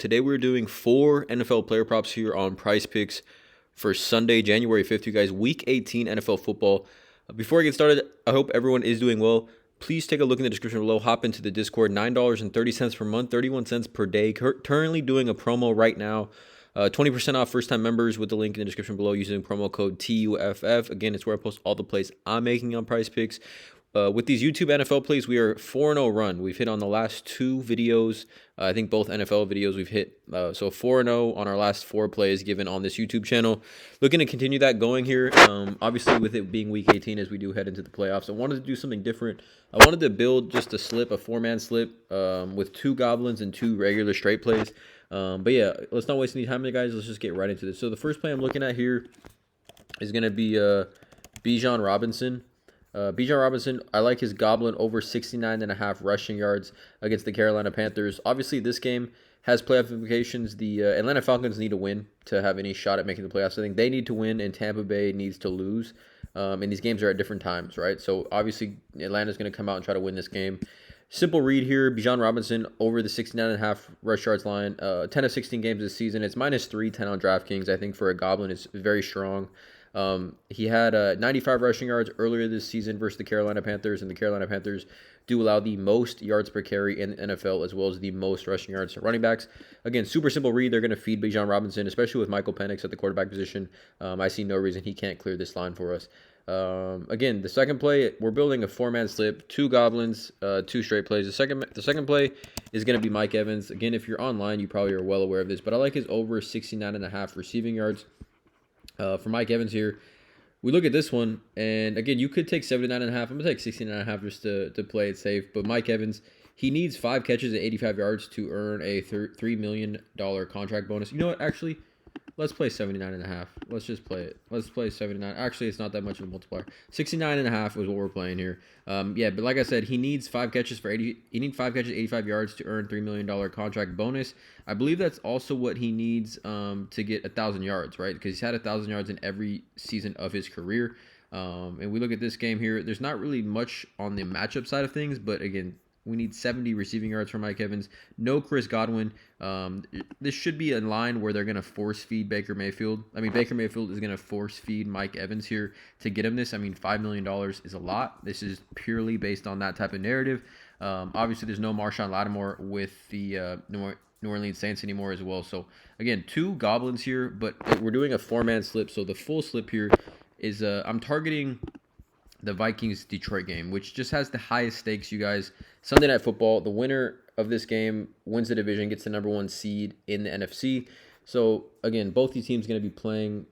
Today we're doing 4 NFL player props here on PrizePicks for Sunday, January 5th, you guys, Week 18 NFL football. Before I get started, I hope everyone is doing well. Please take a look in the description below. Hop into the Discord, $9.30 per month, 31 cents per day. Currently doing a promo right now. 20% off first-time members with the link in the description below using promo code TUFF. Again, it's where I post all the plays I'm making on PrizePicks. With these YouTube NFL plays, we are 4-0 run. We've hit on the last 2 videos. I think both NFL videos we've hit. So 4-0 on our last 4 plays given on this YouTube channel. Looking to continue that going here. Obviously, with it being Week 18 as we do head into the playoffs, I wanted to do something different. I wanted to build just a slip, a 4-man slip with 2 goblins and 2 regular straight plays. But yeah, let's not waste any time, guys. Let's just get right into this. So the first play I'm looking at here is going to be Bijan Robinson. Bijan Robinson, I like his Goblin over 69.5 rushing yards against the Carolina Panthers. Obviously, this game has playoff implications. The Atlanta Falcons need to win to have any shot at making the playoffs. I think they need to win, and Tampa Bay needs to lose. And these games are at different times, right? So, obviously, Atlanta's going to come out and try to win this game. Simple read here, Bijan Robinson over the 69.5 rush yards line. 10 of 16 games this season. It's -310 on DraftKings. I think for a Goblin, it's very strong. He had 95 rushing yards earlier this season versus the Carolina Panthers, and the Carolina Panthers do allow the most yards per carry in the NFL as well as the most rushing yards to running backs. Again, super simple read. They're going to feed Bijan Robinson, especially with Michael Penix at the quarterback position. I see no reason he can't clear this line for us. Again, the second play, we're building a 4-man slip, 2 goblins, 2 straight plays. The second play is going to be Mike Evans. Again, if you're online, you probably are well aware of this, but I like his over 69.5 receiving yards. For Mike Evans here, we look at this one, and again, you could take 79.5. I'm going to take 69.5 just to play it safe. But Mike Evans, he needs 5 catches at 85 yards to earn a $3 million contract bonus. You know what? Actually, let's play 79.5. Let's just play it. Let's play 79. Actually, it's not that much of a multiplier. 69.5 is what we're playing here. Yeah, but like I said, he needs 5 catches for 80. He needs 5 catches, 85 yards to earn $3 million contract bonus. I believe that's also what he needs to get 1,000 yards, right? Because he's had 1,000 yards in every season of his career. And we look at this game here. There's not really much on the matchup side of things, but again, we need 70 receiving yards from Mike Evans. No Chris Godwin. This should be a line where they're going to force feed Baker Mayfield. I mean, Baker Mayfield is going to force feed Mike Evans here to get him this. I mean, $5 million is a lot. This is purely based on that type of narrative. Obviously, there's no Marshawn Lattimore with the New Orleans Saints anymore as well. So, again, 2 goblins here, but we're doing a 4-man slip. So, the full slip here is I'm targeting the Vikings-Detroit game, which just has the highest stakes, you guys. Sunday Night Football, the winner of this game wins the division, gets the number 1 seed in the NFC. So, again, both these teams going to be playing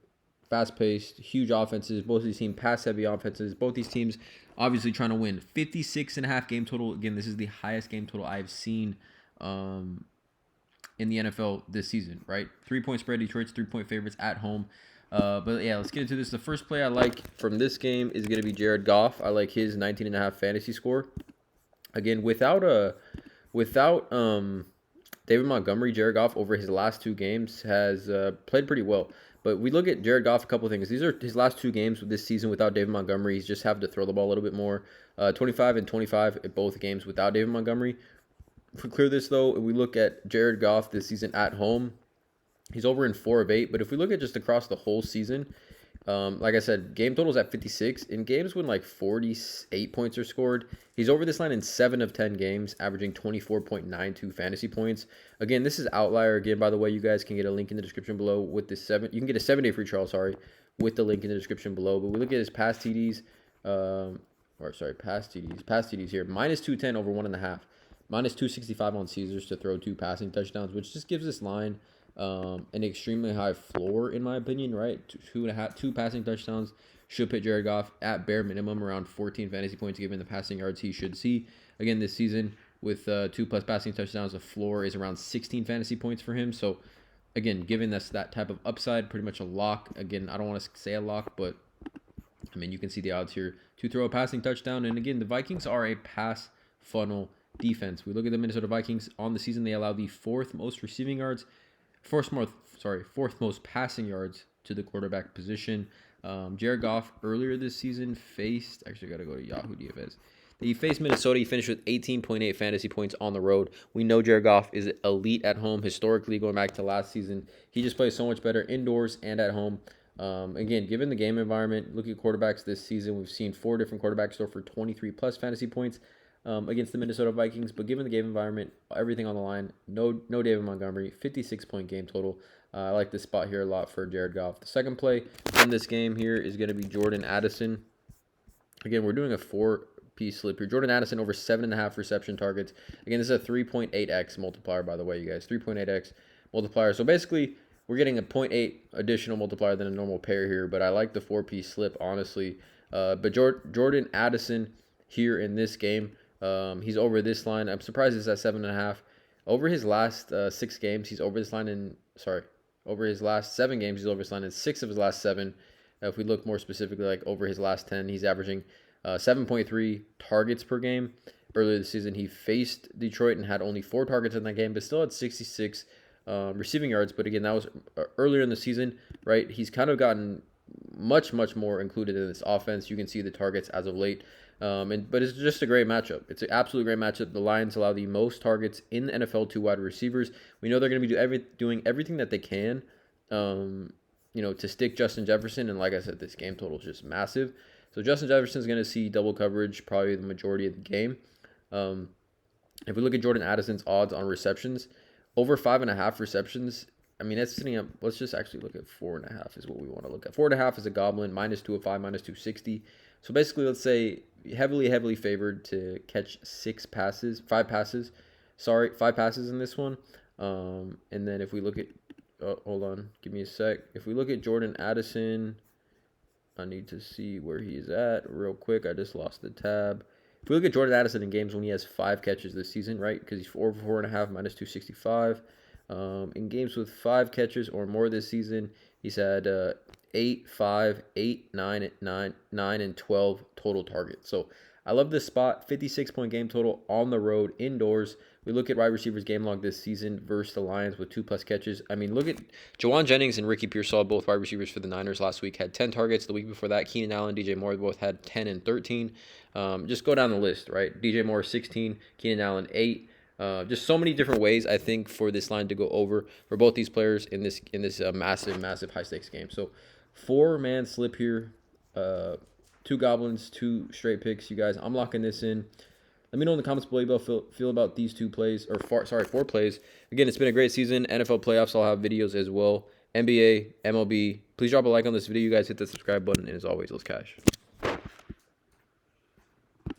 fast-paced, huge offenses. Both of these teams pass-heavy offenses. Both these teams obviously trying to win. 56.5 game total. Again, this is the highest game total I've seen in the NFL this season, right? 3-point spread. Detroit's 3-point favorites at home. But yeah, let's get into this. The first play I like from this game is going to be Jared Goff. I like his 19.5 fantasy score. Again, without David Montgomery, Jared Goff over his last 2 games has played pretty well. But we look at Jared Goff, a couple of things. These are his last 2 games this season without David Montgomery. He's just having to throw the ball a little bit more. 25 and 25 at both games without David Montgomery. If we clear this, though, we look at Jared Goff this season at home. He's over in 4 of 8, but if we look at just across the whole season, like I said, game totals at 56. In games when like 48 points are scored, he's over this line in 7 of 10 games, averaging 24.92 fantasy points. Again, this is outlier. Again, by the way, you guys can get a link in the description below with this 7. You can get a 7-day free trial, with the link in the description below. But we look at his past TDs, past TDs here, -210 over 1.5, -265 on Caesars to throw 2 passing touchdowns, which just gives this line an extremely high floor, in my opinion, right? 2 passing touchdowns should put Jared Goff at bare minimum around 14 fantasy points, given the passing yards he should see. Again, this season with 2+ passing touchdowns, the floor is around 16 fantasy points for him. So, again, given that's that type of upside, pretty much a lock. Again, I don't want to say a lock, but I mean, you can see the odds here to throw a passing touchdown. And again, the Vikings are a pass funnel defense. We look at the Minnesota Vikings on the season; they allow the 4th most receiving yards. Fourth most passing yards to the quarterback position. Jared Goff earlier this season faced, actually got to go to Yahoo DFS. He faced Minnesota. He finished with 18.8 fantasy points on the road. We know Jared Goff is elite at home. Historically, going back to last season, he just plays so much better indoors and at home. Again, given the game environment, look at quarterbacks this season. We've seen 4 different quarterbacks throw for 23-plus fantasy points against the Minnesota Vikings. But given the game environment, everything on the line, no David Montgomery, 56-point game total. I like this spot here a lot for Jared Goff. The second play in this game here is going to be Jordan Addison. Again, we're doing a 4-piece slip here. Jordan Addison over 7.5 reception targets. Again, this is a 3.8x multiplier, by the way, you guys. 3.8x multiplier. So basically, we're getting a 0.8 additional multiplier than a normal pair here, but I like the 4-piece slip, honestly. But Jordan Addison here in this game, he's over this line. I'm surprised it's at 7.5. Over his last 6 games, he's over this line over his last 7 games, he's over this line in 6 of his last 7. If we look more specifically, like over his last 10, he's averaging 7.3 targets per game. Earlier this season, he faced Detroit and had only 4 targets in that game, but still had 66 receiving yards. But again, that was earlier in the season, right? He's kind of gotten much more included in this offense. You can see the targets as of late. But it's just a great matchup. It's an absolutely great matchup. The Lions allow the most targets in the NFL to wide receivers. We know they're going to be doing everything that they can, to stick Justin Jefferson. And like I said, this game total is just massive. So Justin Jefferson is going to see double coverage probably the majority of the game. If we look at Jordan Addison's odds on receptions, over 5.5 receptions, I mean, that's sitting up. Let's just actually look at 4.5 is what we want to look at. 4.5 is a goblin, -205, -260. So basically, let's say heavily favored to catch 5 passes in this one. And then if we look at, hold on, give me a sec. If we look at Jordan Addison, I need to see where he's at real quick. I just lost the tab. If we look at Jordan Addison in games when he has 5 catches this season, right? Because he's over 4.5, -265. In games with 5 catches or more this season, he's had 8, 5, 8, 9, 9, and 12 total targets. So I love this spot. 56-point game total on the road, indoors. We look at wide receivers game log this season versus the Lions with 2+ catches. I mean, look at Jawan Jennings and Ricky Pearsall, both wide receivers for the Niners last week, had 10 targets. The week before that, Keenan Allen, DJ Moore both had 10 and 13. Just go down the list, right? DJ Moore 16, Keenan Allen 8. Just so many different ways, I think, for this line to go over for both these players in this massive high-stakes game. So 4-man slip here, 2 goblins, 2 straight picks, you guys. I'm locking this in. Let me know in the comments below how you feel about these 4 plays. Again, it's been a great season. NFL playoffs, I'll have videos as well. NBA, MLB. Please drop a like on this video, you guys. Hit the subscribe button, and as always, let's cash.